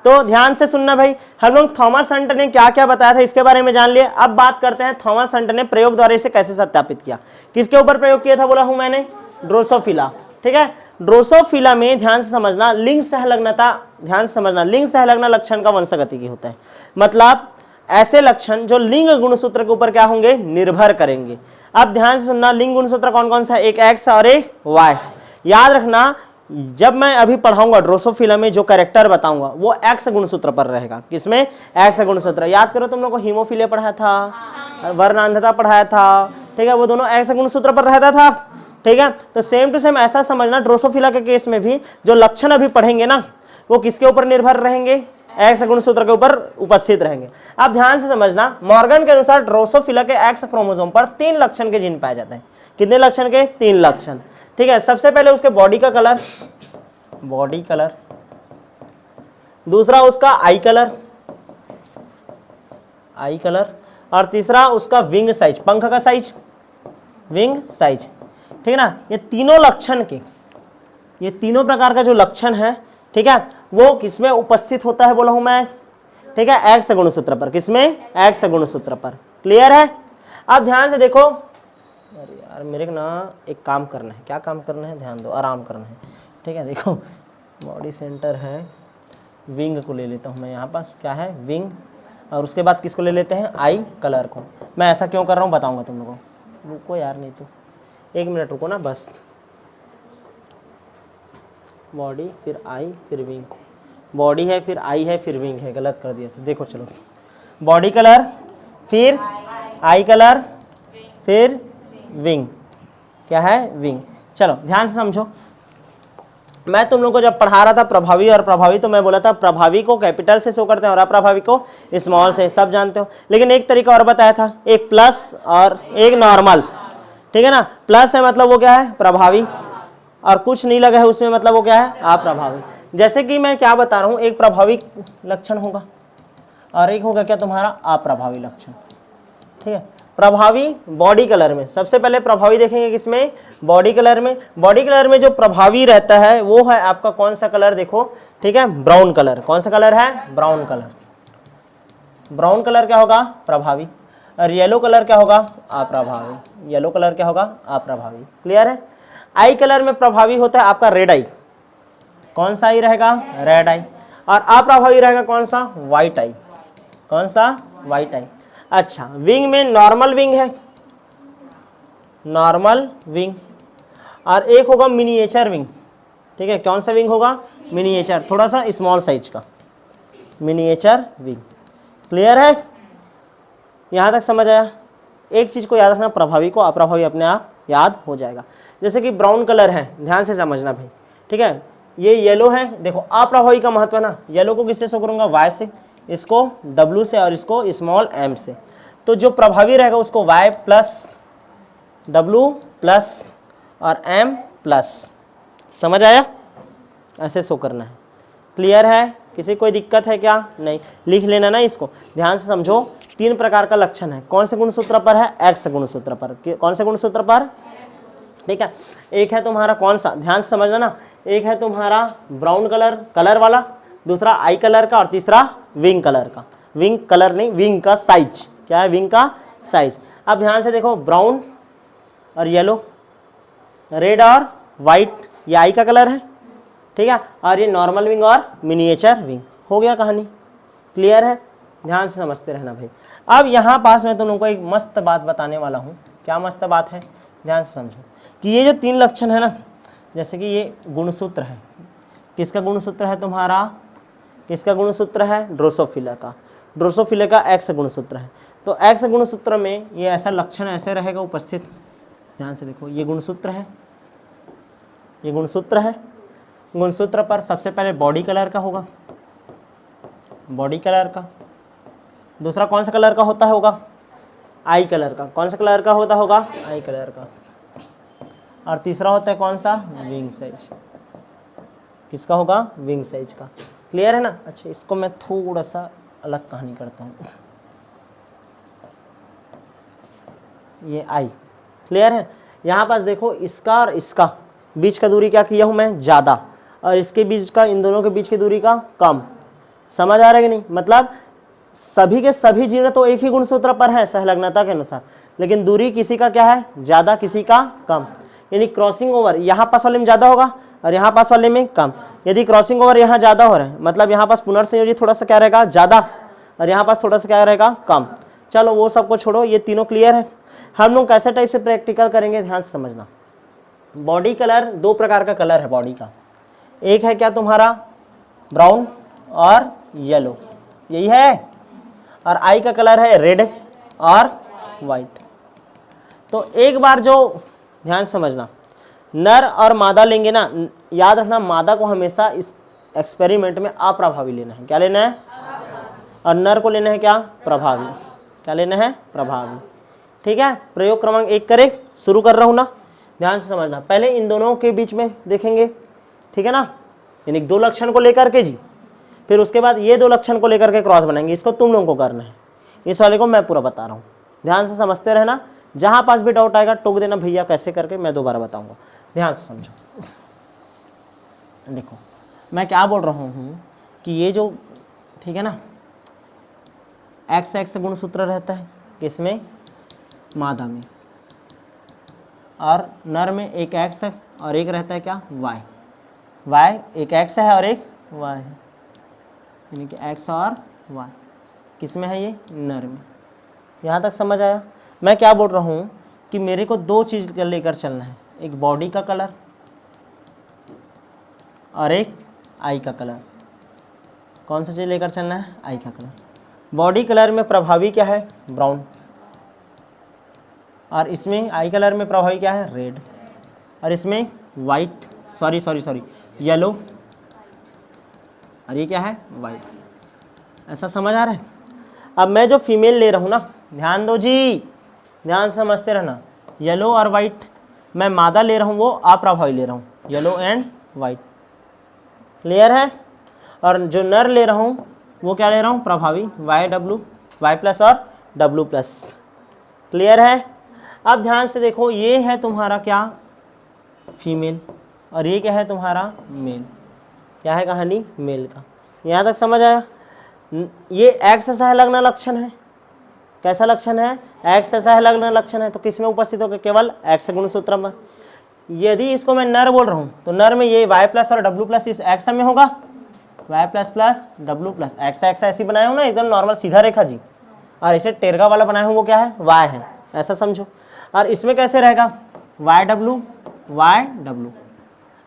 तो ध्यान से सुनना भाई, हम लोग थॉमस हंट ने क्या क्या बताया था इसके बारे में जान लिए। अब बात करते हैं थॉमस हंट ने प्रयोग द्वारा इसे कैसे सत्यापित किया। किसके ऊपर प्रयोग किया था बोला हूं मैंने, ड्रोसोफिला। ठीक है, ड्रोसोफिला में ध्यान से समझना लिंग संलग्नता, ध्यान से समझना लिंग संलग्न लक्षण का वंशगति की होता है। मतलब ऐसे लक्षण जो लिंग गुणसूत्र के ऊपर क्या होंगे, निर्भर करेंगे। अब ध्यान से सुनना, लिंग गुणसूत्र कौन कौन सा है, एक एक्स और एक वाई। याद रखना जब मैं अभी पढ़ाऊंगा ड्रोसोफिला में जो कैरेक्टर बताऊंगा वो एक्स गुणसूत्र पर रहेगा। किसमें, एक्स गुणसूत्र। याद करो तुम लोग को हीमोफिलिया पढ़ाया था, वर्णांधता पढ़ाया था, ठीक है, वो दोनों एक्स गुणसूत्र पर रहता था। ठीक है, तो सेम टू सेम ऐसा समझना ड्रोसोफिला के केस में भी जो लक्षण अभी पढ़ेंगे ना वो किसके ऊपर निर्भर रहेंगे, एक्स गुणसूत्र के ऊपर उपस्थित रहेंगे। अब ध्यान से समझना, मॉर्गन के अनुसार ड्रोसोफिला के एक्स क्रोमोसोम पर 3 लक्षण के जीन पाए जाते हैं। कितने लक्षण के, 3 लक्षण। ठीक है, सबसे पहले उसके बॉडी का कलर, बॉडी कलर, दूसरा उसका आई कलर, आई कलर, और तीसरा उसका विंग साइज, पंख का साइज, विंग साइज। ठीक है ना, ये तीनों लक्षण के, ये तीनों प्रकार का जो लक्षण है, ठीक है, वो किसमें उपस्थित होता है बोला हूं मैं, ठीक है, एक्स गुणसूत्र पर। किसमें, एक्स गुणसूत्र पर। क्लियर है। अब ध्यान से देखो, अरे यार मेरे को ना एक काम करना है, क्या काम करना है, ध्यान दो, आराम करना है। ठीक है, देखो बॉडी सेंटर है, विंग को ले लेता हूँ मैं, यहाँ पास क्या है, विंग, और उसके बाद किसको ले लेते हैं, आई कलर को। मैं ऐसा क्यों कर रहा हूँ बताऊँगा तुम लोगों को, रुको यार, नहीं तो 1 मिनट रुको ना बस। बॉडी फिर आई फिर विंग, बॉडी है फिर आई है फिर विंग है, गलत कर दिया था। देखो चलो, बॉडी कलर फिर आई कलर फिर विंग, क्या है, विंग। चलो ध्यान से समझो, मैं तुम लोग को जब पढ़ा रहा था प्रभावी और प्रभावी, तो मैं बोला था प्रभावी को कैपिटल से शो करते हैं और अप्रभावी को स्मॉल से, सब जानते हो। लेकिन एक तरीका और बताया था, एक प्लस और एक नॉर्मल। ठीक है ना, प्लस है मतलब वो क्या है, प्रभावी, और कुछ नहीं लगा है उसमें मतलब वो क्या है, अप्रभावी। जैसे कि मैं क्या बता रहा हूँ, एक प्रभावी लक्षण होगा और एक होगा क्या तुम्हारा अप्रभावी लक्षण। ठीक है, प्रभावी बॉडी कलर में, सबसे पहले प्रभावी देखेंगे किसमें, बॉडी कलर में। बॉडी कलर में जो प्रभावी रहता है वो है आपका कौन सा कलर, देखो, ठीक है, ब्राउन कलर। कौन सा कलर है, ब्राउन कलर। ब्राउन कलर क्या होगा, प्रभावी, और येलो कलर क्या होगा, अप्रभावी। येलो कलर क्या होगा, अप्रभावी। क्लियर है। आई कलर में प्रभावी होता है आपका रेड आई। कौन सा आई रहेगा, रेड आई। और अप्रभावी रहेगा कौन सा, व्हाइट आई। कौन सा, व्हाइट आई। अच्छा, विंग में नॉर्मल विंग है, नॉर्मल विंग, और एक होगा मिनिएचर विंग। ठीक है, कौन सा विंग होगा, मिनिएचर, थोड़ा सा स्मॉल साइज का, मिनिएचर विंग। क्लियर है, यहां तक समझ आया। एक चीज को याद रखना, प्रभावी को अप्रभावी अपने आप याद हो जाएगा। जैसे कि ब्राउन कलर है, ध्यान से समझना भाई। ठीक है, ये येलो है, देखो अप्रभावी का महत्व ना, येलो को किससे शो करूंगा, वाई से, इसको W से, और इसको स्मॉल m से। तो जो प्रभावी रहेगा उसको y प्लस W प्लस और m प्लस, समझ आया, ऐसे शो करना है। क्लियर है, किसी कोई दिक्कत है क्या, नहीं, लिख लेना ना इसको। ध्यान से समझो, 3 प्रकार का लक्षण है। कौन से गुणसूत्र पर है, एक्स गुणसूत्र पर। कौन से गुणसूत्र पर, ठीक है। एक है तुम्हारा कौन सा, ध्यान से समझना ना, एक है तुम्हारा ब्राउन कलर वाला, दूसरा आई कलर का, और तीसरा विंग कलर का। विंग कलर नहीं, विंग का साइज, क्या है, विंग का साइज। अब ध्यान से देखो, ब्राउन और येलो, रेड और वाइट, ये आई का कलर है। ठीक है, और ये नॉर्मल विंग और मिनिएचर विंग। हो गया कहानी, क्लियर है। ध्यान से समझते रहना भाई। अब यहाँ पास मैं तुम लोगों को एक मस्त बात बताने वाला हूँ। क्या मस्त बात है, ध्यान से समझो कि ये जो 3 लक्षण है ना, जैसे कि ये गुणसूत्र है, किसका गुणसूत्र है तुम्हारा, किसका गुणसूत्र है, ड्रोसोफिला का। ड्रोसोफिला का एक्स गुणसूत्र है। तो एक्स गुणसूत्र में ये ऐसा लक्षण ऐसे रहेगा उपस्थित। ध्यान से देखो, ये गुणसूत्र है, ये गुणसूत्र है। गुणसूत्र पर सबसे पहले बॉडी कलर का होगा, बॉडी कलर का। दूसरा कौन सा कलर का होता होगा, आई कलर का। कौन सा कलर का होता होगा, आई कलर का। और तीसरा होता है कौन सा, विंग साइज। किसका होगा, विंग साइज का। क्लियर है ना। अच्छा, इसको मैं थोड़ा सा अलग कहानी करता हूँ। ये आई, क्लियर है। यहाँ पास देखो, इसका और इसका बीच का दूरी क्या किया हूँ मैं, ज़्यादा, और इसके बीच का, इन दोनों के बीच की दूरी का कम। समझ आ रहा है कि नहीं? मतलब सभी के सभी जीर्ण तो एक ही गुणसूत्र पर है सहलग्नता के अनुसार, लेकिन दूरी किसी का क्या है, ज्यादा, किसी का कम। यानी क्रॉसिंग ओवर यहाँ पास वाले में ज्यादा होगा और यहाँ पास वाले में कम। यदि क्रॉसिंग ओवर यहाँ ज्यादा हो रहा है मतलब यहाँ पास पुनर्संयोजी थोड़ा सा क्या रहेगा, ज्यादा, और यहाँ पास थोड़ा सा क्या रहेगा, कम। चलो वो सबको छोड़ो, ये तीनों क्लियर है। हम लोग कैसे टाइप से प्रैक्टिकल करेंगे, ध्यान से समझना। बॉडी कलर, दो प्रकार का कलर है बॉडी का। एक है क्या तुम्हारा ब्राउन और येलो, यही है। और आई का कलर है रेड और वाइट। तो एक बार जो ध्यान समझना, नर और मादा लेंगे ना, याद रखना मादा को हमेशा इस एक्सपेरिमेंट में अप्रभावी लेना है। क्या लेना है? और नर को लेना है क्या, प्रभावी। क्या लेना है? प्रभावी। ठीक है, प्रयोग क्रमांक 1 करें, शुरू कर रहा हूं ना, ध्यान से समझना। पहले इन दोनों के बीच में देखेंगे, ठीक है ना, यानी 2 लक्षण को लेकर के जी, फिर उसके बाद ये 2 लक्षण को लेकर के क्रॉस बनाएंगे। इसको तुम लोगों को करना है, इस वाले को मैं पूरा बता रहा हूँ, ध्यान से समझते रहना। जहां पास भी डाउट आएगा टोक देना भैया कैसे करके, मैं दोबारा बताऊंगा, ध्यान से समझो। देखो मैं क्या बोल रहा हूँ कि ये जो, ठीक है ना, एक्स गुणसूत्र रहता है किसमें, मादा में, और नर में एक एक्स है और एक रहता है क्या, वाई। वाई एक एक्स है और एक वाई है, यानी कि एक्स और वाई किस में है, ये नर में। यहाँ तक समझ आया? मैं क्या बोल रहा हूँ कि मेरे को 2 चीज़ लेकर चलना है, एक बॉडी का कलर और एक आई का कलर। कौन सा चीज़ लेकर चलना है? आई का कलर। बॉडी कलर में प्रभावी क्या है, ब्राउन, और इसमें आई कलर में प्रभावी क्या है, रेड, और इसमें वाइट, सॉरी येलो, और ये क्या है, वाइट। ऐसा समझ आ रहा है? अब मैं जो फीमेल ले रहा हूँ ना, ध्यान दो जी, ध्यान समझते रहना। येलो और वाइट मैं मादा ले रहा हूँ, वो अप्रभावी ले रहा हूँ, येलो एंड वाइट, क्लियर है। और जो नर ले रहा हूँ वो क्या ले रहा हूँ, प्रभावी, वाई प्लस और डब्लू प्लस, क्लियर है। अब ध्यान से देखो, ये है तुम्हारा क्या, फीमेल, और ये क्या है तुम्हारा मेल। क्या है कहानी, मेल का। यहाँ तक समझ आया? ये एक्स सहलग्न लक्षण है। कैसा लक्षण है, एक्स सहलग्न लक्षण है। तो किस में उपस्थित होगा, केवल एक्स गुणसूत्र में। यदि इसको मैं नर बोल रहा हूँ तो नर में ये वाई प्लस और डब्लू प्लस इस एक्स में होगा, Y plus plus W plus, X X ऐसी बनाया हूँ ना, एकदम नॉर्मल सीधा रेखा जी, और इसे टेरगा वाला बनाया हूँ वो क्या है, वाई है, ऐसा समझो। और इसमें कैसे रहेगा, वाई डब्लू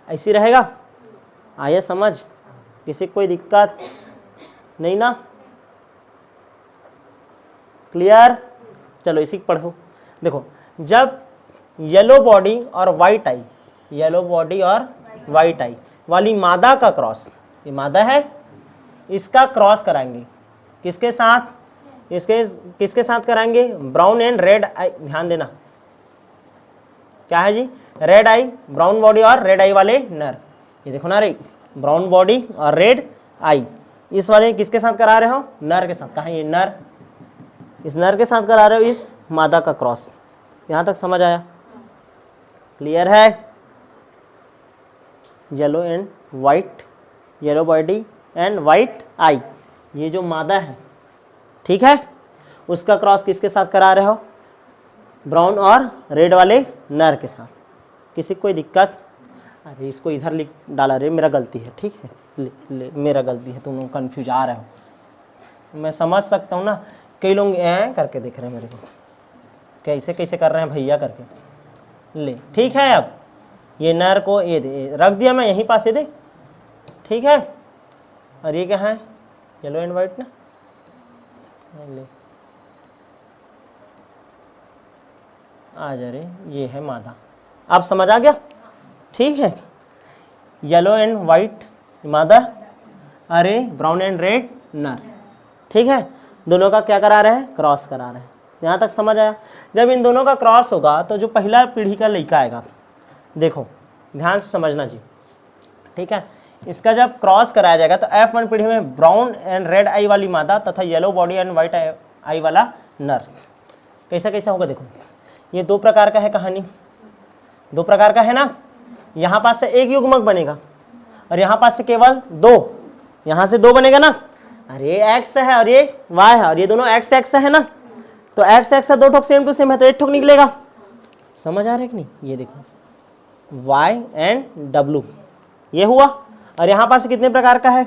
ऐसी रहेगा। आइए समझ, किसी कोई दिक्कत नहीं ना, क्लियर। चलो इसी पढ़ो। देखो जब येलो बॉडी और वाइट आई, येलो बॉडी और वाइट आई वाली मादा का क्रॉस, ये मादा है, इसका क्रॉस कराएंगे किसके साथ, इसके किसके साथ कराएंगे, ब्राउन एंड रेड आई। ध्यान देना क्या है जी, रेड आई, ब्राउन बॉडी और रेड आई वाले नर। ये देखो ना रे, ब्राउन बॉडी और रेड आई, इस वाले किसके साथ करा रहे हो, नर के साथ। कहा ये नर, इस नर के साथ करा रहे हो इस मादा का क्रॉस। यहाँ तक समझ आया, क्लियर है। Yellow and white, yellow body and white eye, ये जो मादा है, ठीक है, उसका क्रॉस किसके साथ करा रहे हो, ब्राउन और रेड वाले नर के साथ। किसी को कोई दिक्कत? अरे इसको इधर लिख डाला रे, मेरा गलती है, ठीक है, मेरा गलती है, तुम लोग कन्फ्यूज आ रहे हो। मैं समझ सकता हूँ ना, कई लोग ऐ करके देख रहे हैं मेरे को, कैसे कैसे कर रहे हैं भैया करके। ले ठीक है, अब ये नर को ये दे रख दिया मैं यहीं पास, ये दे, ठीक है। और ये क्या है, येलो एंड वाइट ना, ले आ जा रे, ये है मादा। अब समझ आ गया, ठीक है। येलो एंड वाइट मादा, अरे ब्राउन एंड रेड नर, ठीक है। दोनों का क्या करा रहे हैं, क्रॉस करा रहे हैं। यहाँ तक समझ आया। जब इन दोनों का क्रॉस होगा तो जो पहला पीढ़ी का लड़का आएगा, देखो ध्यान से समझना जी, ठीक है। इसका जब क्रॉस कराया जाएगा तो F1 पीढ़ी में ब्राउन एंड रेड आई वाली मादा तथा येलो बॉडी एंड वाइट आई वाला नर। कैसा कैसा होगा, देखो ये 2 प्रकार का है कहानी, 2 प्रकार का है ना। यहाँ पास से एक युग्मक बनेगा और यहाँ पास से केवल 2, यहाँ से 2 बनेगा ना। अरे एक्स है और ये वाई है और ये दोनों एक्स एक्स है ना, तो एक्स एक्स है, दो ठोक सेम टू सेम है तो एक ठोक निकलेगा। समझ आ रहा है कि नहीं? ये देखो वाई एंड डब्लू ये हुआ, और यहां पास कितने प्रकार का है,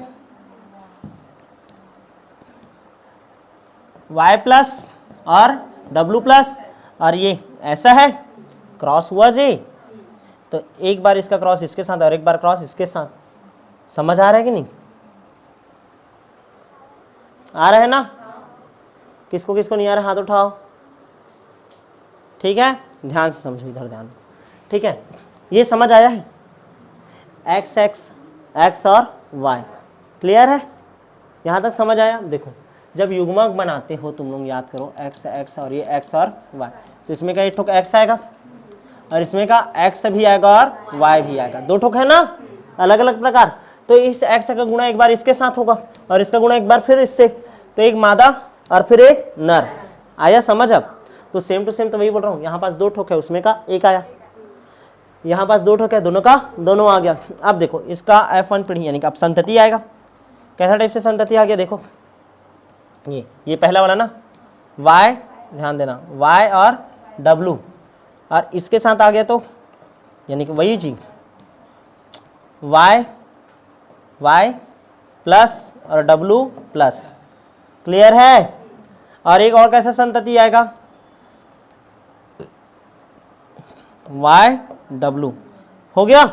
वाई प्लस और डब्लू प्लस, और ये ऐसा है क्रॉस हुआ जी, तो एक बार इसका क्रॉस इसके साथ और एक बार क्रॉस इसके साथ। समझ आ रहा है कि नहीं? आ रहा है ना? किसको किसको नहीं आ रहा हाथ उठाओ। ठीक है, ध्यान से समझो, इधर ध्यान। ठीक है, ये समझ आया है, एक्स एक्स एक्स और वाई, क्लियर है? यहाँ तक समझ आया? देखो जब युग्मक बनाते हो तुम लोग याद करो, एक्स एक्स और ये एक्स और वाई, तो इसमें का एक ठोक एक्स आएगा और इसमें का एक्स भी आएगा और वाई भी आएगा, दो ठोक है ना अलग अलग प्रकार। तो इस एक्स का गुणा एक बार इसके साथ होगा और इसका गुणा एक बार फिर इससे, तो एक मादा और फिर एक नर। आया समझ? अब तो सेम टू सेम, तो वही बोल रहा हूँ, यहाँ पास दो ठोक है उसमें का एक आया, यहाँ पास दो ठोक है दोनों का दोनों आ गया। अब देखो इसका F1 पीढ़ी यानी कि अब संतति आएगा। कैसा टाइप से संतति आ गया? देखो ये पहला वाला ना, y, ध्यान देना, y और w, और इसके साथ आ गया तो यानी कि वही चीज y प्लस और w प्लस, क्लियर है? और एक और कैसा संतति आएगा, y w, हो गया?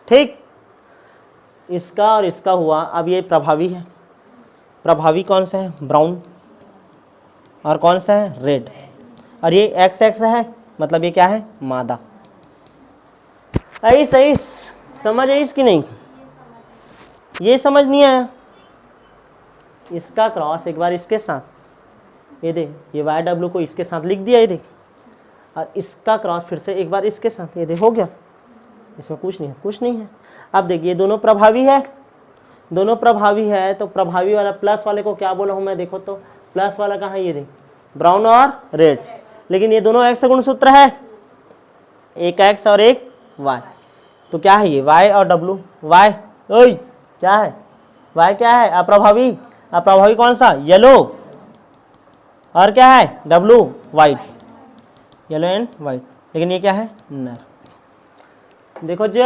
ठीक, इसका और इसका हुआ। अब ये प्रभावी है, प्रभावी कौन सा है? ब्राउन, और कौन सा है? रेड, और ये एक्स एक्स है, मतलब ये क्या है? मादा। ऐस ऐस समझ आई कि नहीं? ये समझ नहीं आया? इसका क्रॉस एक बार इसके साथ, ये देख, ये वाई डब्ल्यू को इसके साथ लिख दिया, ये देख, और इसका क्रॉस फिर से एक बार इसके साथ, ये देख, हो गया। इसमें कुछ नहीं है, कुछ नहीं है। अब देखिए दोनों प्रभावी है, दोनों प्रभावी है, तो प्रभावी वाला प्लस वाले को क्या बोला हूं मैं? देखो तो प्लस वाला कहाँ है? ये देख, ब्राउन और रेड, लेकिन ये दोनों एक्स गुणसूत्र है, एक एक्स और एक वाई, तो क्या है ये? वाई और डब्लू, वाई ओए क्या है? वाई क्या है? अप्रभावी। अप्रभावी कौन सा? येलो, और क्या है? W white, yellow and white, लेकिन ये क्या है? नर। देखो जी,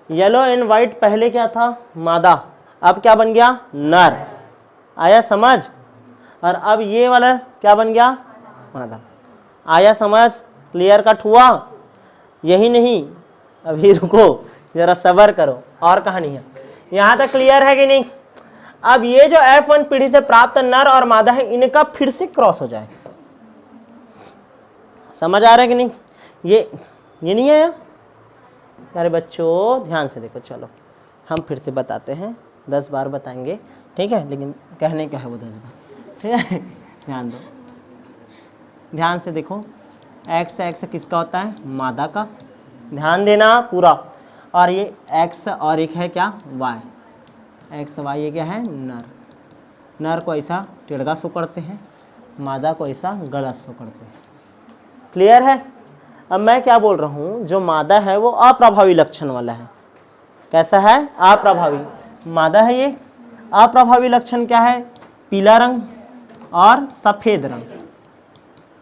येलो एंड वाइट पहले क्या था? मादा, अब क्या बन गया? नर। आया समझ? और अब ये वाला क्या बन गया? मादा। आया समझ? क्लियर कट हुआ? यही नहीं, अभी रुको जरा सबर करो, और कहानी है। यहां तक क्लियर है कि नहीं? अब ये जो F1 पीढ़ी से प्राप्त नर और मादा है, इनका फिर से क्रॉस हो जाए। समझ आ रहा है कि नहीं? ये नहीं आया? अरे बच्चों ध्यान से देखो, चलो हम फिर से बताते हैं, 10 बार बताएंगे, ठीक है, लेकिन कहने का है वो 10 बार, ठीक है? ध्यान दो, ध्यान से देखो, एक्स एक्स किसका होता है? मादा का, ध्यान देना पूरा। और ये एक्स और एक है क्या? वाई, एक्स वाई, ये क्या है? नर। नर को ऐसा टेढ़ा शो करते हैं, मादा को ऐसा गलत शो करते हैं। क्लियर है? अब मैं क्या बोल रहा हूँ, जो मादा है वो अप्रभावी लक्षण वाला है। कैसा है? अप्रभावी। मादा है ये, अप्रभावी लक्षण क्या है? पीला रंग और सफ़ेद रंग।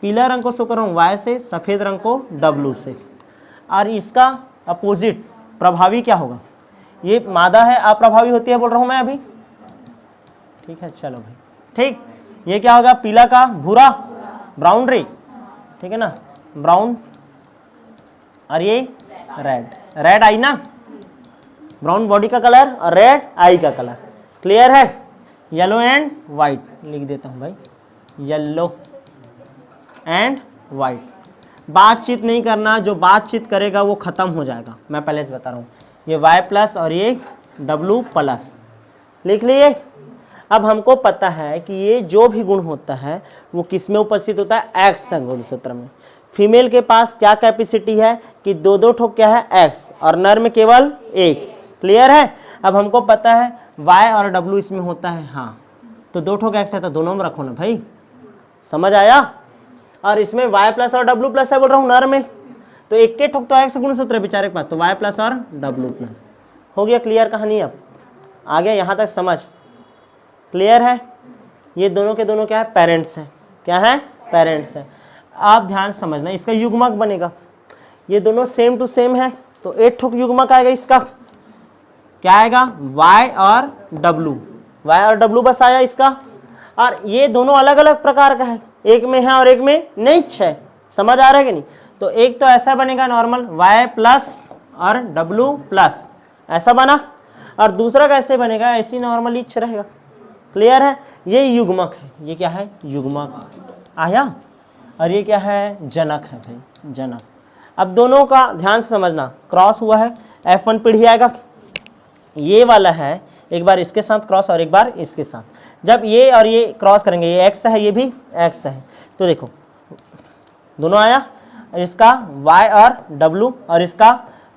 पीला रंग को शो कर रहा हूँ वाई से, सफ़ेद रंग को डब्लू से। और इसका अपोजिट प्रभावी क्या होगा? ये मादा है, अप्रभावी होती है बोल रहा हूँ मैं अभी, ठीक है? चलो भाई, ठीक, ये क्या होगा? पीला का भूरा, ब्राउन रे, ठीक है ना, ब्राउन, और ये रेड, रेड आई ना, ब्राउन बॉडी का कलर और रेड आई का कलर। क्लियर है? येलो एंड वाइट लिख देता हूँ भाई, येलो एंड वाइट। बातचीत नहीं करना, जो बातचीत करेगा वो खत्म हो जाएगा, मैं पहले से बता रहा हूँ। ये वाई प्लस और ये डब्लू प्लस, लिख लिए? अब हमको पता है कि ये जो भी गुण होता है वो किस में उपस्थित होता है? एक्स गुणसूत्र में। फीमेल के पास क्या कैपेसिटी है कि दो दो ठोक क्या है? एक्स, और नर में केवल एक। क्लियर है? अब हमको पता है वाई और डब्लू इसमें होता है, हाँ, तो दो ठोक एक्स है तो दोनों में रखो ना भाई। समझ आया? और इसमें वाई प्लस और डब्लू प्लस है बोल रहा हूँ नर में, तो एक के ठोक तो x गुणसूत्र है बेचारे के पास, तो y प्लस और w प्लस। हो गया क्लियर कहानी? अब आ गया यहाँ तक समझ? क्लियर है? ये दोनों के दोनों क्या है? पेरेंट्स हैं। क्या है? पेरेंट्स हैं। आप ध्यान समझना, इसका युग्मक बनेगा, ये दोनों सेम टू सेम है तो 8 ठोक युग्मक आएगा इसका। क्या आएगा? y और w बस आया इसका। और ये दोनों अलग अलग प्रकार का है, एक में है और एक में नहीं है। समझ आ रहा है कि नहीं? तो एक तो ऐसा बनेगा नॉर्मल y प्लस और w प्लस, ऐसा बना। और दूसरा कैसे बनेगा? ऐसी नॉर्मल इच रहेगा। क्लियर है? ये युग्मक है। ये क्या है? युग्मक आया। और ये क्या है? जनक है भाई, जनक। अब दोनों का ध्यान से समझना, क्रॉस हुआ है, F1 पीढ़ी आएगा, ये वाला है एक बार इसके साथ क्रॉस और एक बार इसके साथ। जब ये और ये क्रॉस करेंगे, ये x है, ये भी x है, तो देखो दोनों आया, इसका y और w और इसका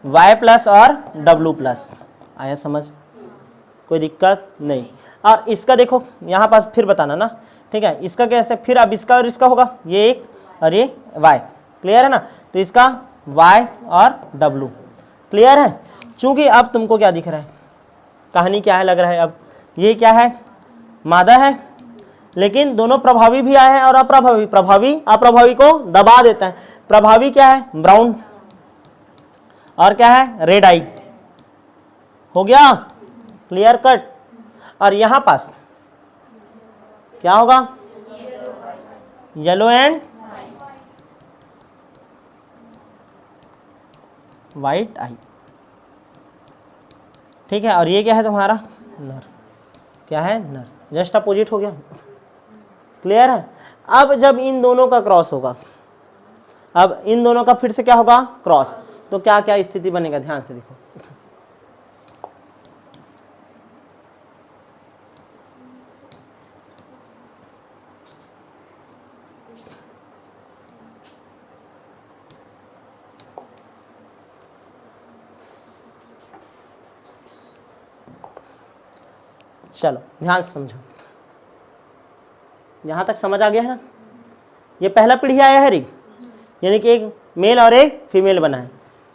y प्लस और w प्लस आया। समझ? कोई दिक्कत नहीं। और इसका देखो यहाँ पास फिर बताना ना, ठीक है? इसका कैसे फिर अब इसका और इसका होगा, ये एक और ये y। क्लियर है ना? तो इसका y और w। क्लियर है? चूंकि अब तुमको क्या दिख रहा है, कहानी क्या है लग रहा है? अब ये क्या है? मादा है, लेकिन दोनों प्रभावी भी आए हैं और अप्रभावी। प्रभावी अप्रभावी को दबा देता है। प्रभावी क्या है? ब्राउन, और क्या है? रेड आई। हो गया क्लियर कट? और यहां पास क्या होगा? येलो एंड वाइट आई। ठीक है? और ये क्या है तुम्हारा? नर। क्या है? नर। जस्ट अपोजिट हो गया। क्लियर है? अब जब इन दोनों का क्रॉस होगा, अब इन दोनों का फिर से क्या होगा? क्रॉस। तो क्या क्या स्थिति बनेगा? ध्यान से देखो। चलो ध्यान से समझो, यहां तक समझ आ गया है ना? ये पहला पीढ़ी आया है रिग, यानी कि एक मेल और एक फीमेल बना है।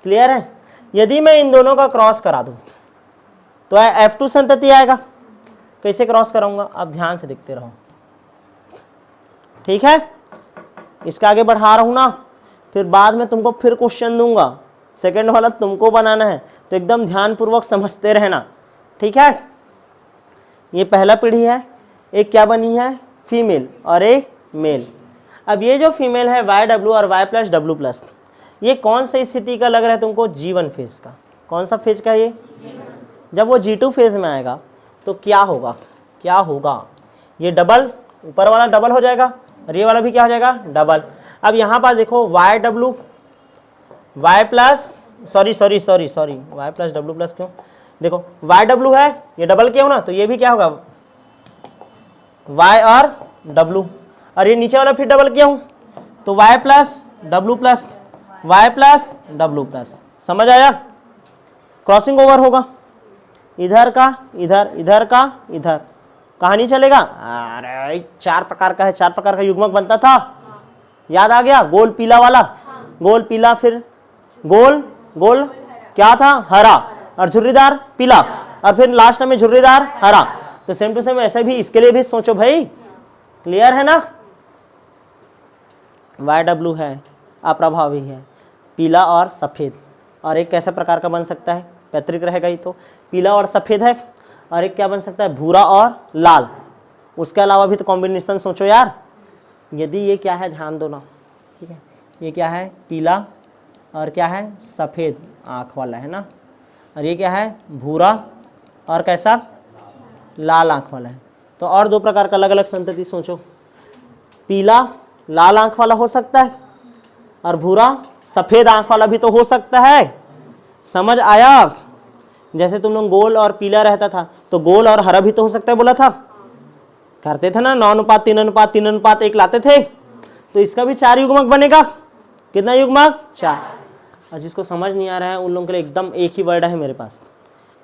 क्लियर है? यदि मैं इन दोनों का क्रॉस करा दूं तो F2 संतति आएगा। कैसे क्रॉस कराऊंगा? अब ध्यान से देखते रहो। ठीक है? इसका आगे बढ़ा रहा हूं ना, फिर बाद में तुमको फिर क्वेश्चन दूंगा, सेकंड वाला तुमको बनाना है, तो एकदम ध्यानपूर्वक समझते रहना। ठीक है? ये पहला पीढ़ी है, एक क्या बनी है? फीमेल और एक मेल। अब ये जो फीमेल है YW और Y प्लस W प्लस, ये कौन सा स्थिति का लग रहा है तुमको? G1 फेज का। कौन सा फेज का ये? जब वो G2 फेज में आएगा तो क्या होगा? क्या होगा? ये डबल, ऊपर वाला डबल हो जाएगा और ये वाला भी क्या हो जाएगा? डबल। अब यहाँ पर देखो YW Y plus Y plus W plus, क्यों? देखो YW है, ये डबल क्यों ना, तो ये भी क्या होगा? Y और W। और ये नीचे वाला फिर डबल क्यों? तो Y plus W plus, Y plus W plus. समझ आया? क्रॉसिंग ओवर होगा, इधर का इधर, इधर का इधर, कहानी चलेगा। अरे 4 प्रकार का है, 4 प्रकार का युग्मक बनता था, याद आ गया? गोल पीला वाला, गोल पीला, फिर गोल गोल क्या था? हरा, और झुर्रीदार पीला, और फिर लास्ट में झुर्रीदार हरा। तो सेम टू सेम ऐसे भी इसके लिए भी सोचो भाई। क्लियर है ना? YW है, अप्रभावी है, पीला और सफेद। और एक कैसे प्रकार का बन सकता है? पैतृक रहेगा ही तो पीला और सफेद है। और एक क्या बन सकता है? भूरा और लाल। उसके अलावा भी तो कॉम्बिनेशन सोचो यार। यदि ये क्या है, ध्यान दो ना, ठीक है? ये क्या है? पीला और क्या है? सफेद आँख वाला है ना। और ये क्या है? भूरा और कैसा? लाल आँख वाला है। तो और 2 प्रकार का अलग अलग संतति सोचो। पीला लाल आँख वाला हो सकता है, और भूरा सफ़ेद आँख वाला भी तो हो सकता है। समझ आया? जैसे तुम लोग गोल और पीला रहता था, तो गोल और हरा भी तो हो सकता है, बोला था करते थे ना, 9:3:3:1 लाते थे। तो इसका भी 4 युग्मक बनेगा। कितना युग्मक? 4। और जिसको समझ नहीं आ रहा है उन लोगों के लिए एकदम एक ही वर्ड है मेरे पास।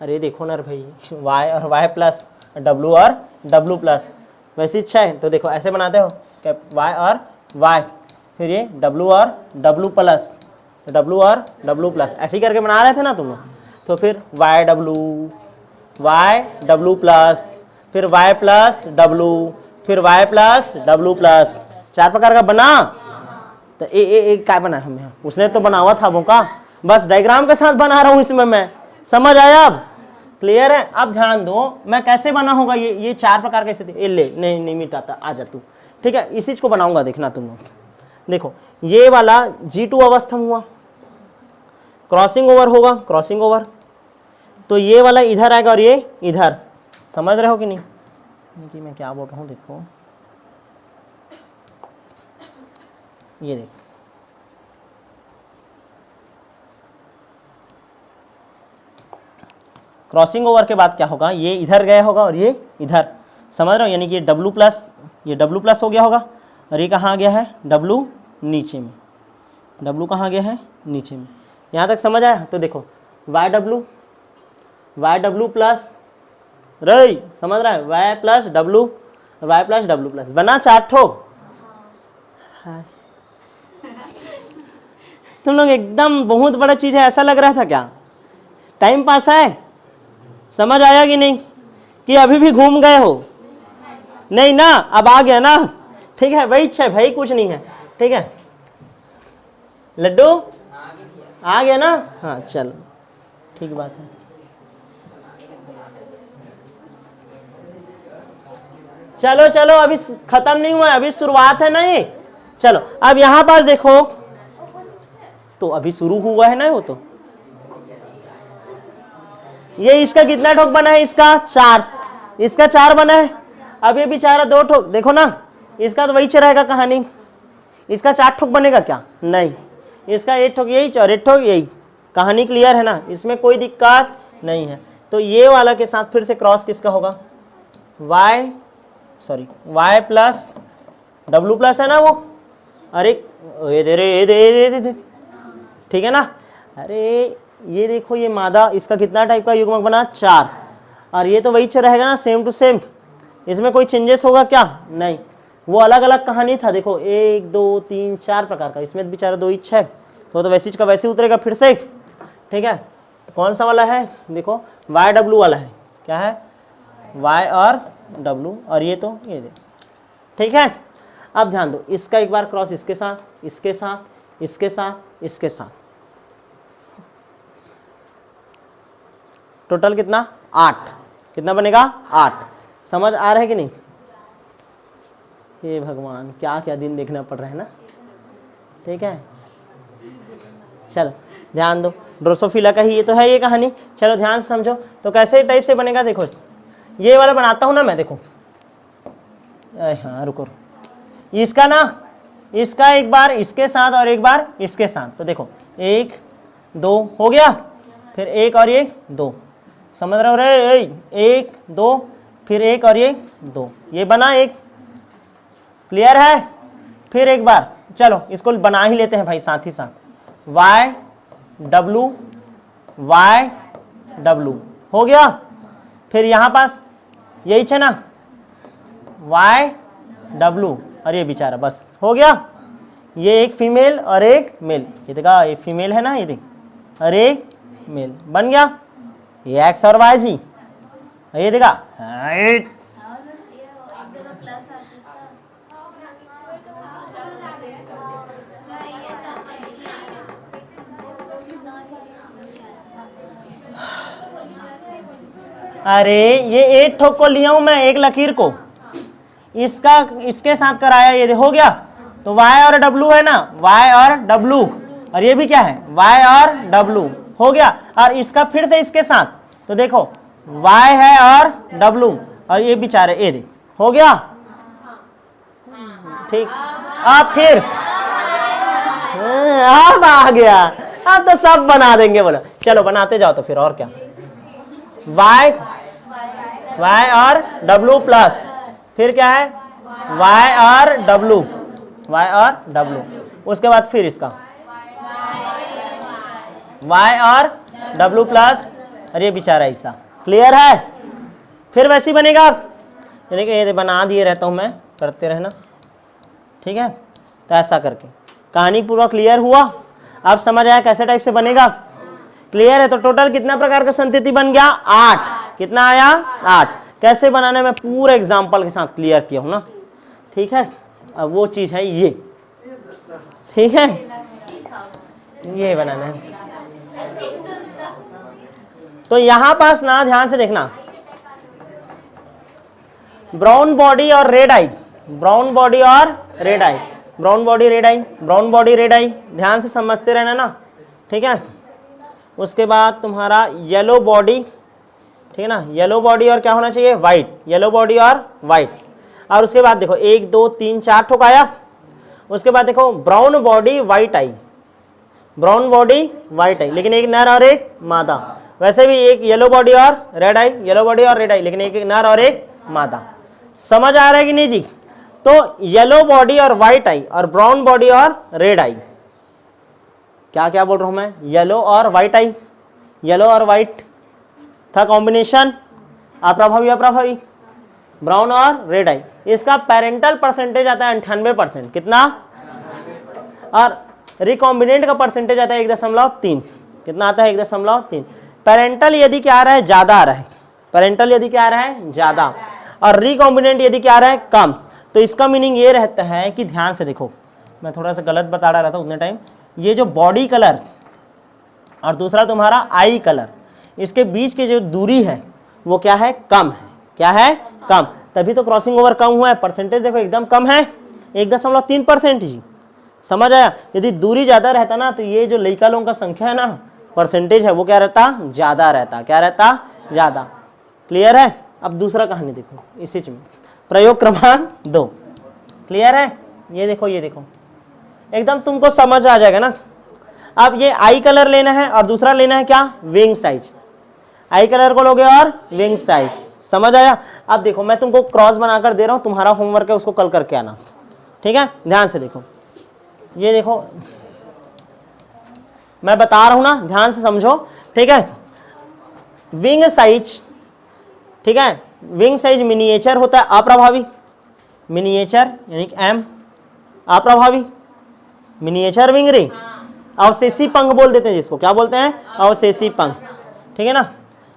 अरे देखो ना भाई, Y और Y प्लस, W और W प्लस, वैसी इच्छा है तो देखो ऐसे बनाते हो क्या? Y और Y, फिर ये W और W प्लस, डब्लू और डब्लू प्लस ऐसे ही करके बना रहे थे ना तुम लोग। तो फिर वाई डब्लू प्लस, फिर वाई प्लस डब्लू, फिर वाई प्लस डब्लू प्लस, 4 प्रकार का बना। तो ए क्या बना हमें, उसने तो बना हुआ था वो का, बस डायग्राम के साथ बना रहा हूँ इसमें मैं। समझ आया अब? क्लियर है? अब ध्यान दो मैं कैसे बना होगा ये 4 प्रकार कैसे थे। ले नहीं मिटाता, आ जा तू। ठीक है, इसी चीज को बनाऊंगा, देखना तुम लोग। देखो ये वाला G2 अवस्थम हुआ, क्रॉसिंग ओवर होगा, क्रॉसिंग ओवर। तो ये वाला इधर आएगा और ये इधर। समझ रहे हो कि नहीं कि मैं क्या बोल रहा हूँ? देखो ये देख, क्रॉसिंग ओवर के बाद क्या होगा, ये इधर गया होगा और ये इधर। समझ रहे हो? यानी कि ये डब्लू प्लस हो गया होगा और ये कहाँ गया है, डब्लू नीचे में। डब्लू कहाँ गया है, नीचे में। यहाँ तक समझ आया? तो देखो वाई डब्लू प्लस रही, समझ रहा है, वाई प्लस डब्लू प्लस बना 4 ठो। तुम लोग एकदम बहुत बड़ा चीज है ऐसा लग रहा था क्या? टाइम पास है? समझ आया कि नहीं, कि अभी भी घूम गए हो? नहीं ना, अब आ गया ना? ठीक है, वही इच्छा है भाई, कुछ नहीं है। ठीक है लड्डू, आ गया ना? हाँ चलो ठीक बात है। चलो चलो अभी खत्म नहीं हुआ, अभी शुरुआत है ना ये। चलो अब यहां पास देखो, तो अभी शुरू हुआ है ना वो। तो ये इसका कितना ठोक बना है, इसका 4, इसका 4 बना है। अब ये बेचारा 2 ठोक, देखो ना इसका तो वही रहेगा कहानी। इसका 4 ठोक बनेगा क्या? नहीं, इसका 1 ठोक यही और 1 ठोक यही। कहानी क्लियर है ना, इसमें कोई दिक्कत नहीं है। तो ये वाला के साथ फिर से क्रॉस किसका होगा, वाई प्लस डब्लू प्लस है ना वो। अरे ये दे, ठीक है ना? अरे ये देखो ये मादा, इसका कितना टाइप का युग्मक बना, 4। और ये तो वही रहेगा ना, सेम टू सेम। इसमें कोई चेंजेस होगा क्या? नहीं, वो अलग अलग कहानी था। देखो 1 2 3 4 प्रकार का, इसमें बेचारा 2 इच्छा है तो वैसे का वैसे उतरेगा फिर से। ठीक है, तो कौन सा वाला है, देखो वाई डब्लू वाला है। क्या है, वाई और डब्लू, और ये तो ये दे। ठीक है, अब ध्यान दो, इसका एक बार क्रॉस इसके साथ, इसके साथ, इसके साथ, इसके साथ, टोटल कितना, 8। कितना बनेगा, 8। समझ आ रहा है कि नहीं? हे भगवान, क्या क्या दिन देखना पड़ रहा है ना। ठीक है, चलो ध्यान दो, ड्रोसोफिला का ही ये तो है ये कहानी। चलो ध्यान से समझो, तो कैसे टाइप से बनेगा, देखो ये वाला बनाता हूं ना मैं। देखो हाँ रुको, इसका ना, इसका एक बार इसके साथ और एक बार इसके साथ। तो देखो 1 2 हो गया, फिर 1 और ये 2। समझ रहे हो रे? 1 2, फिर 1 और ये 2, ये बना 1। क्लियर है? फिर एक बार चलो इसको बना ही लेते हैं भाई साथ ही साथ। वाई डब्लू हो गया। फिर यहाँ पास यही है ना, वाई डब्लू, और ये बेचारा बस हो गया। ये एक फीमेल और एक मेल, ये देखा ये फीमेल है ना, ये देख, और एक मेल बन गया। ये एक्स और वाई जी, ये देखा। अरे ये 8 ठोक को लिया हूं मैं, एक लकीर को, इसका इसके साथ कराया, ये हो गया। तो y और w है ना, y और w, और ये भी क्या है, y और w हो गया। और इसका फिर से इसके साथ, तो देखो y है और w, और ये बेचारे ये देख हो गया। ठीक, अब फिर अब आ गया, अब तो सब बना देंगे। बोलो चलो बनाते जाओ। तो फिर और क्या, y और w प्लस, फिर क्या है y और w, उसके बाद फिर इसका y और w प्लस, अरे बेचारा ऐसा। क्लियर है? फिर वैसे ही बनेगा, यानी कि ये बना दिए रहता हूं मैं, करते रहना। ठीक है, तो ऐसा करके कहानी पूरा क्लियर हुआ। अब समझ आया कैसे टाइप से बनेगा? क्लियर है? तो टोटल कितना प्रकार का संतति बन गया? 8। कितना आया? 8। कैसे बनाने में पूरा एग्जाम्पल के साथ क्लियर किया हूं ना, ठीक है। अब वो चीज है ये, ठीक है, ये बनाना है। तो यहां पास ना ध्यान से देखना, ब्राउन बॉडी और रेड आई, ब्राउन बॉडी और रेड आई, ब्राउन बॉडी रेड आई, ब्राउन बॉडी रेड आई, ध्यान से समझते रहना ना, ठीक है। उसके बाद तुम्हारा येलो बॉडी, ठीक है ना, येलो बॉडी और क्या होना चाहिए? व्हाइट, येलो बॉडी और व्हाइट। और उसके बाद देखो 1 2 3 4 ठोक आया। उसके बाद देखो ब्राउन बॉडी व्हाइट आई, ब्राउन बॉडी व्हाइट आई, लेकिन एक नर और एक मादा। वैसे भी एक येलो बॉडी और रेड आई, येलो बॉडी और रेड आई, लेकिन एक नर और एक मादा। समझ आ रहा है कि नहीं जी? तो येलो बॉडी और व्हाइट आई और ब्राउन बॉडी और रेड आई, क्या क्या बोल रहा हूं मैं? येलो और व्हाइट आई, येलो और व्हाइट था कॉम्बिनेशन, अप्रभावी अप्रभावी, ब्राउन और रेड आई। इसका पेरेंटल परसेंटेज आता है 98%, कितना? और रिकॉम्बिनेंट का परसेंटेज आता है 1.3, कितना आता है? 1.3। पेरेंटल यदि क्या आ रहा है? ज्यादा आ रहा है, पेरेंटल यदि क्या आ रहा है? ज्यादा, और रिकॉम्बिनेंट यदि क्या आ रहा है? कम। तो इसका मीनिंग ये रहता है कि ध्यान से देखो, मैं थोड़ा सा गलत बता रहा था उतने टाइम, ये जो बॉडी कलर और दूसरा तुम्हारा आई कलर, इसके बीच की जो दूरी है वो क्या है? कम है। क्या है? कम। तभी तो क्रॉसिंग ओवर कम हुआ है। परसेंटेज देखो एकदम कम है, 1.3% जी। समझ आया? यदि दूरी ज्यादा रहता ना तो ये जो लड़का लोगों का संख्या है ना, परसेंटेज है, वो क्या रहता? ज्यादा रहता। क्या रहता? ज्यादा। क्लियर है? अब दूसरा कहानी देखो इसी में, प्रयोग क्रमांक 2। क्लियर है? ये देखो, ये देखो, एकदम तुमको समझ आ जाएगा ना। अब ये आई कलर लेना है और दूसरा लेना है क्या? Wing size. आई कलर को लोगे और विंग साइज। समझ आया? अब देखो मैं तुमको क्रॉस बनाकर दे रहा हूं, तुम्हारा होमवर्क है उसको कल करके आना, ठीक है। ध्यान से देखो, ये देखो मैं बता रहा हूं ना, ध्यान से समझो, ठीक है। विंग साइज, ठीक है, विंग साइज मिनिएचर होता है अप्रभावी, मिनिएचर यानी कि एम अप्रभावी, मिनिएचर विंग रिंग, अवशेषी पंख बोल देते हैं जिसको, क्या बोलते हैं? अवशेषी पंख, ठीक है ना।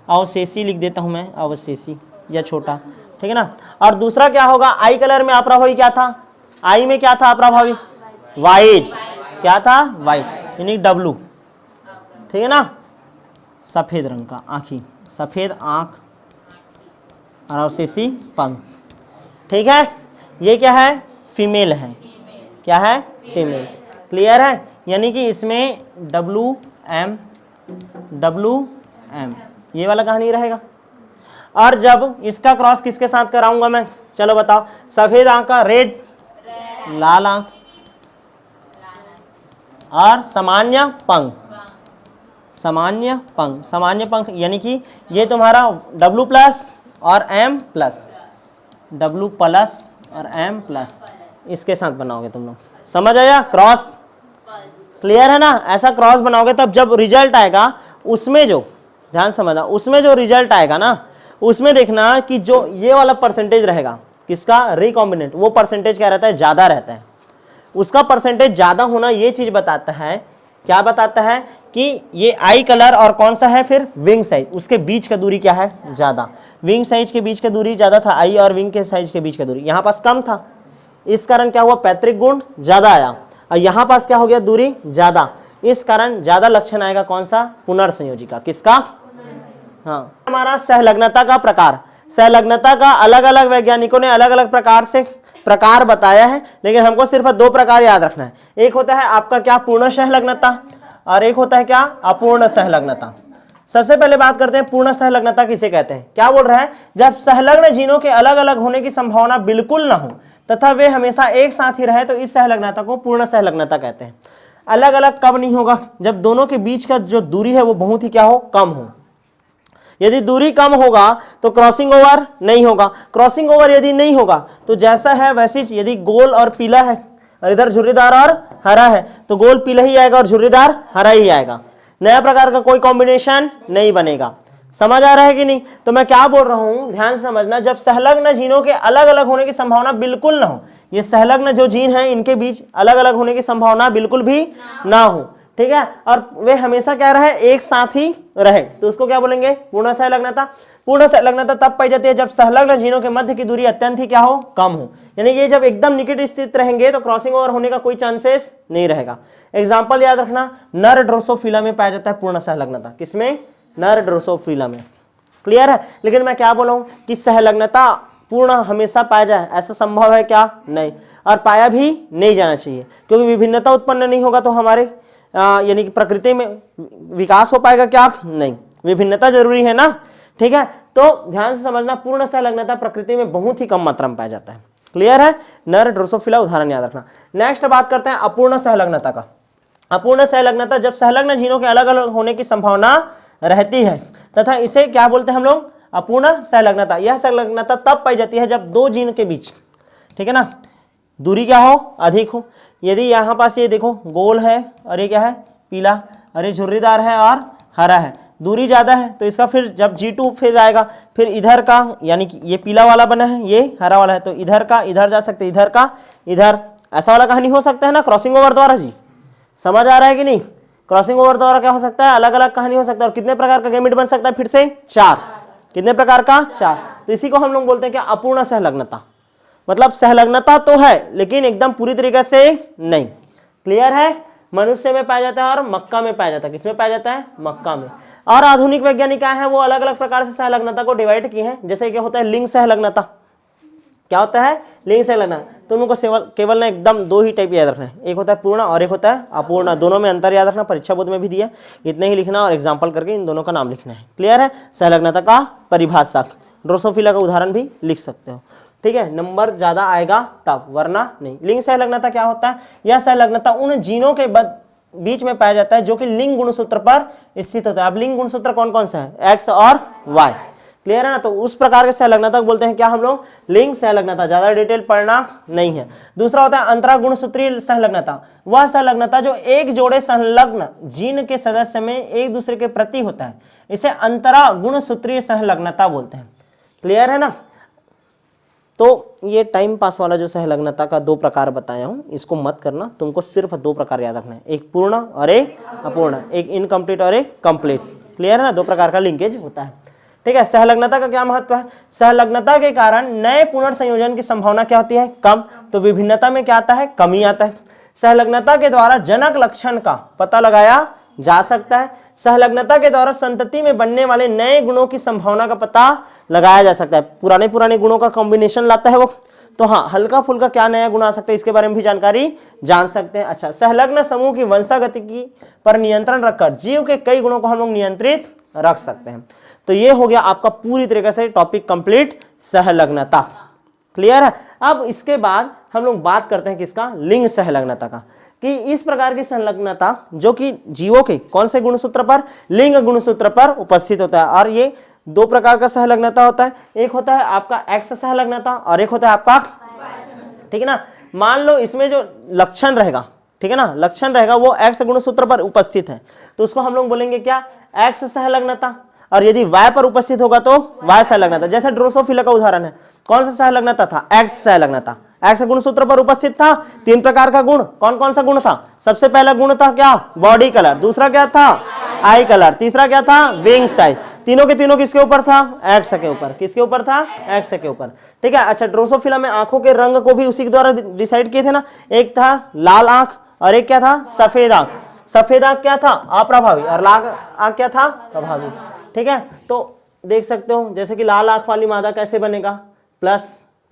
अवशेषी लिख देता हूं मैं, अवशेषी या छोटा, ठीक है ना। और दूसरा क्या होगा? आई कलर में अप्रभावी क्या था? आई में क्या था अप्रभावी? वाइट। क्या था? वाइट यानी डब्लू, ठीक है ना। सफेद रंग का आंखी, सफेद आंख और अवशेषी पंख, ठीक है। ये क्या है? फीमेल है। क्या है? फीमेल। क्लियर है? यानी कि इसमें WM ये वाला कहानी रहेगा। और जब इसका क्रॉस किसके साथ कराऊंगा मैं? चलो बताओ। सफेद आंख का रेड, लाल आंख और सामान्य पंख, सामान्य पंख, सामान्य पंख यानी कि ये तुम्हारा W+ और M+, W+ और M+, इसके साथ बनाओगे तुम लोग। समझ आया? क्रॉस क्लियर है ना? ऐसा क्रॉस बनाओगे तब जब रिजल्ट आएगा उसमें जो, ध्यान समझना, उसमें जो रिजल्ट आएगा ना, उसमें देखना कि जो ये वाला परसेंटेज रहेगा किसका? रिकॉम्बिनेंट, वो परसेंटेज क्या रहता है? ज्यादा रहता है। उसका परसेंटेज ज्यादा होना ये चीज बताता है, क्या बताता है? कि ये आई कलर और कौन सा है फिर? विंग साइज, उसके बीच का दूरी क्या है? ज्यादा। विंग साइज के बीच का दूरी ज्यादा था, आई और विंग के साइज के बीच का दूरी यहाँ पास कम था। इस कारण क्या हुआ? पैतृक गुण ज्यादा आया। और यहाँ पास क्या हो गया? दूरी ज्यादा। इस कारण ज्यादा लक्षण आएगा कौन सा? पुनर्संयोजी का। किसका? हाँ, हमारा सहलग्नता का प्रकार। सहलग्नता का अलग अलग वैज्ञानिकों ने अलग अलग प्रकार से प्रकार बताया है, लेकिन हमको सिर्फ 2 प्रकार याद रखना है। एक होता है आपका क्या? पूर्ण सहलग्नता, और एक होता है क्या? अपूर्ण सहलग्नता। सबसे पहले बात करते हैं पूर्ण सहलग्नता किसे कहते हैं। क्या बोल रहा है? जब सहलग्न जीनों के अलग अलग होने की संभावना बिल्कुल ना हो तथा वे हमेशा एक साथ ही रहे तो इस सहलग्नता को पूर्ण सहलग्नता कहते हैं। अलग अलग कब नहीं होगा? जब दोनों के बीच का जो दूरी है वो बहुत ही क्या हो? कम हो। यदि दूरी कम होगा तो क्रॉसिंग ओवर नहीं होगा। क्रॉसिंग ओवर यदि नहीं होगा तो जैसा है वैसी, यदि गोल और पीला है और इधर झुर्रीदार और हरा है तो गोल पीला ही आएगा और झुर्रीदार हरा ही आएगा। नया प्रकार का कोई कॉम्बिनेशन नहीं बनेगा। समझ आ रहा है कि नहीं? तो मैं क्या बोल रहा हूं, ध्यान से समझना। जब संलग्न जीनों के अलग अलग होने की संभावना बिल्कुल ना हो, ये संलग्न जो जीन है इनके बीच अलग अलग होने की संभावना बिल्कुल भी ना हो, ठीक है, और वे हमेशा क्या रहे, एक साथ ही रहे, तो उसको क्या बोलेंगे, पूर्ण सहलग्नता। पूर्ण सहलग्नता तब पाई जाती है जब संलग्न जीनों के मध्य की दूरी अत्यंत ही क्या हो, कम हो, यानी ये जब एकदम निकट स्थित रहेंगे तो क्रॉसिंग ओवर होने का कोई चांसेस नहीं रहेगा। एग्जाम्पल याद रखना, नर ड्रोसोफिला में पाया जाता है पूर्ण सहलग्नता, किसमें, नर ड्रोसोफिला में। क्लियर है, लेकिन मैं क्या बोला हूं कि सहलग्नता पूर्ण हमेशा पाया जाए ऐसा संभव है क्या, नहीं, और पाया भी नहीं जाना चाहिए, क्योंकि विभिन्नता उत्पन्न नहीं होगा तो हमारे यानी कि प्रकृति में विकास हो पाएगा क्या, नहीं, विभिन्नता जरूरी है ना। ठीक है, तो ध्यान से समझना, पूर्ण सहलग्नता प्रकृति में बहुत ही कम मात्रा में पाया जाता है। क्लियर है, नर ड्रोसोफिला उदाहरण याद रखना। नेक्स्ट बात करते हैं अपूर्ण सहलग्नता का। अपूर्ण सहलग्नता जब संलग्न जीनों के अलग अलग होने की संभावना रहती है तथा इसे क्या बोलते हैं हम लोग, अपूर्ण सहलग्नता। यह सहलग्नता तब पाई जाती है जब दो जीन के बीच, ठीक है ना, दूरी क्या हो, अधिक हो। यदि यहाँ पास ये देखो गोल है और ये क्या है, पीला, और ये झुर्रीदार है और हरा है, दूरी ज़्यादा है, तो इसका फिर जब G2 फेज आएगा, फिर इधर का, यानी कि ये पीला वाला बना है, ये हरा वाला है, तो इधर का इधर जा सकते, इधर का इधर, ऐसा वाला कहानी हो सकता है ना, क्रॉसिंग ओवर द्वारा। जी समझ आ रहा है कि नहीं, क्रॉसिंग ओवर द्वारा क्या हो सकता है, अलग अलग कहानी हो सकता है। और कितने प्रकार का गैमेट बन सकता है, फिर से 4, कितने प्रकार का, 4। तो इसी को हम लोग बोलते हैं क्या, अपूर्ण सहलग्नता। मतलब सहलग्नता तो है लेकिन एकदम पूरी तरीके से नहीं। क्लियर है, मनुष्य में पाया जाता है और मक्का में पाया जाता है। किसमें पाया जाता है, मक्का में। और आधुनिक वैज्ञानिक क्या है, वो अलग अलग प्रकार से सहलग्नता को डिवाइड किए हैं। जैसे क्या होता है, लिंग सहलग्नता, क्या होता है, लिंग सहलग्नता। तो उनको केवल ना एकदम दो ही टाइप याद रखना है, एक होता है पूर्ण और एक होता है अपूर्ण। दोनों में अंतर याद रखना, परीक्षा बोर्ड में भी दिया, इतने ही लिखना और एग्जाम्पल करके इन दोनों का नाम लिखना है। क्लियर है, सहलग्नता का परिभाषा, ड्रोसोफिला का उदाहरण भी लिख सकते हो। ठीक है, नंबर ज्यादा आएगा तब, वरना नहीं। लिंग सहलग्नता क्या होता है, यह सहलग्नता उन जीनों के बीच में पाया जाता है जो कि लिंग गुणसूत्र पर स्थित होता है। अब लिंग गुणसूत्र कौन कौन सा है, एक्स और वाई। क्लियर है ना, तो उस प्रकार के सहलग्नता को बोलते हैं क्या हम लोग, लिंग सहलग्नता। ज्यादा डिटेल पढ़ना नहीं है। दूसरा होता है अंतरा गुणसूत्रीय सहलग्नता। वह सहलग्नता जो एक जोड़े संलग्न जीन के सदस्य में एक दूसरे के प्रति होता है, इसे अंतरा गुणसूत्रीय सहलग्नता बोलते हैं। क्लियर है ना, तो ये टाइम पास वाला जो सहलग्नता का दो प्रकार बताया हूं, इसको मत करना, तुमको सिर्फ दो प्रकार याद रखना है, एक पूर्ण और एक अपूर्ण, एक इनकम्प्लीट और एक कंप्लीट। क्लियर है ना, दो प्रकार का लिंकेज होता है। ठीक है, सहलग्नता का क्या महत्व है, सहलग्नता के कारण नए पुनर्संयोजन की संभावना क्या होती है, कम। तो विभिन्नता में क्या आता है, कमी आता है। सहलग्नता के द्वारा जनक लक्षण का पता लगाया जा सकता है। सहलग्नता के द्वारा संतति में बनने वाले नए गुणों की संभावना का पता लगाया जा सकता है। पुराने गुणों का कॉम्बिनेशन लाता है वो, तो हाँ, हल्का फुल्का क्या नया गुण आ सकता है, इसके बारे में भी जानकारी जान सकते हैं। अच्छा, सहलग्न समूह की वंशागतिकी पर नियंत्रण रखकर जीव के कई गुणों को हम लोग नियंत्रित रख सकते हैं। तो ये हो गया आपका पूरी तरीके से टॉपिक कंप्लीट, सहलग्नता। क्लियर है। अब इसके बाद हम लोग बात करते हैं किसका, लिंग सहलग्नता का, कि इस प्रकार की संलग्नता जो कि जीवों के कौन से गुणसूत्र पर, लिंग गुणसूत्र पर उपस्थित होता है। और ये दो प्रकार का सहलग्नता होता है, एक होता है आपका एक्स सहलग्नता और एक होता है आपका, ठीक है ना। मान लो इसमें जो लक्षण रहेगा, ठीक है ना, लक्षण रहेगा वो एक्स गुणसूत्र पर उपस्थित है, तो उसको हम लोग बोलेंगे क्या, एक्स सहलग्नता। और यदि वाई पर उपस्थित होगा तो वाई सहलग्नता। जैसे ड्रोसोफिला का उदाहरण है, कौन सा सहलग्नता था, एक्स सहलग्नता। एक्स गुणसूत्र पर उपस्थित था, तीन प्रकार का गुण, कौन कौन सा गुण था, सबसे पहला गुण था क्या, बॉडी कलर, दूसरा क्या था, आई कलर, तीसरा क्या था, विंग साइज। तीनों के तीनों किसके ऊपर था, एक्स के ऊपर। किसके ऊपर था, एक्स के ऊपर। ठीक है। अच्छा, ड्रोसोफिला में आंखों के रंग को भी उसी के द्वारा डिसाइड किए थे ना, एक था लाल आंख और एक क्या था, सफेद आंख। सफेद आंख क्या था, अप्रभावी, और लाल आंख क्या था, प्रभावी। ठीक है, तो देख सकते हो जैसे कि लाल आंख वाली मादा कैसे बनेगा, प्लस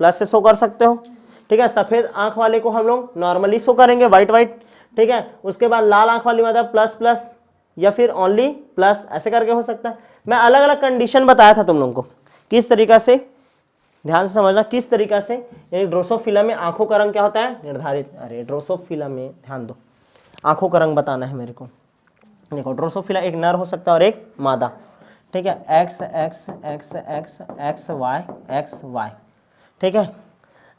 प्लस से शो कर सकते हो। ठीक है, सफेद आंख वाले को हम लोग नॉर्मली शो करेंगे, व्हाइट व्हाइट। ठीक है, उसके बाद लाल आंख वाली मादा प्लस प्लस या फिर ओनली प्लस, ऐसे करके हो सकता है। मैं अलग अलग कंडीशन बताया था तुम लोगों को, किस तरीका से, ध्यान से समझना, किस तरीका से ड्रोसोफिला में आंखों का रंग क्या होता है, निर्धारित। अरे ड्रोसोफिला में ध्यान दो, आंखों का रंग बताना है मेरे को। देखो, ड्रोसोफिला एक नर हो सकता है और एक मादा। ठीक है, X X X X X Y X Y. ठीक है,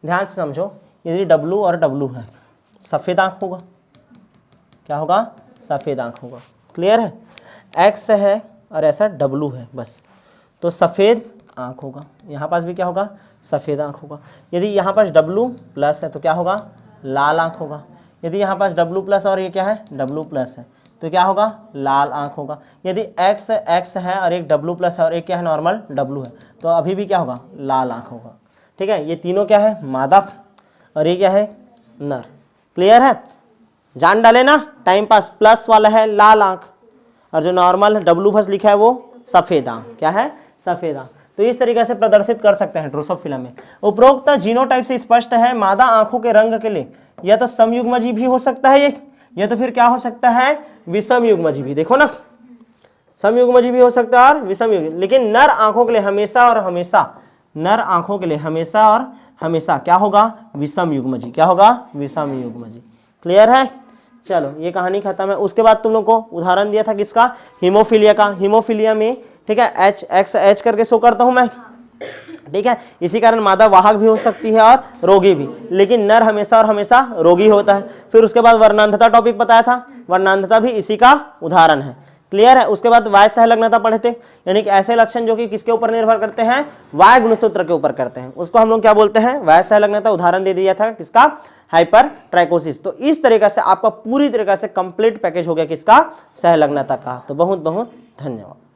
ध्यान से समझो, यदि डब्लू और डब्लू है, सफ़ेद आंख होगा, क्या होगा, सफ़ेद आंख होगा। क्लियर है। एक्स है और ऐसा डब्लू है बस, तो सफ़ेद आंख होगा। यहाँ पास भी क्या होगा, सफ़ेद आंख होगा। यदि यहाँ पास डब्लू प्लस है तो क्या होगा, लाल आंख होगा। यदि यहाँ पास डब्लू प्लस और ये क्या है, डब्लू प्लस है तो क्या होगा, लाल आंख होगा। यदि एक्स एक्स है और एक डब्लू प्लस है और एक क्या है, नॉर्मल डब्लू है, तो अभी भी क्या होगा, लाल आंख होगा। ठीक है, ये तीनों क्या है, मादा और ये क्या है, नर। क्लियर है, जान डाले ना, टाइम पास। प्लस वाला है लाल आंख और जो नॉर्मल डब्लू प्लस लिखा है वो सफेद आंख। क्या है, सफेद आंख। तो इस तरीके से प्रदर्शित कर सकते हैं ड्रोसोफिला में। उपरोक्त जीनोटाइप से स्पष्ट है मादा आंखों के रंग के लिए या तो समयुग्मजी भी हो सकता है ये, या तो फिर क्या हो सकता है, विषम युग्मजी भी। देखो ना, समयुग्मजी भी हो सकता है और विषम युग्म। लेकिन नर आंखों के लिए हमेशा और हमेशा, नर आंखों के लिए हमेशा और हमेशा क्या होगा, विषम युग्मजी। क्या होगा, विषम युग्मजी। क्लियर है, चलो ये कहानी खत्म है। उसके बाद तुम लोग को उदाहरण दिया था किसका, हीमोफीलिया का। हीमोफीलिया में ठीक है, एच एक्स एच करके शो करता हूं मैं। ठीक है, इसी कारण मादा वाहक भी हो सकती है और रोगी भी, लेकिन नर हमेशा और हमेशा रोगी होता है। फिर उसके बाद वर्णांधता टॉपिक बताया था, वर्णांधता भी इसी का उदाहरण है। क्लियर है, उसके बाद वाय सहलग्नता पढ़े थे, यानी कि ऐसे लक्षण जो कि किसके ऊपर निर्भर करते हैं, वाय गुणसूत्र के ऊपर करते हैं, उसको हम लोग क्या बोलते हैं, वाय सहलग्नता। उदाहरण दे दिया था किसका, हाइपर ट्राइकोसिस। तो इस तरीके से आपका पूरी तरीके से कंप्लीट पैकेज हो गया किसका, सहलग्नता का। तो बहुत बहुत धन्यवाद।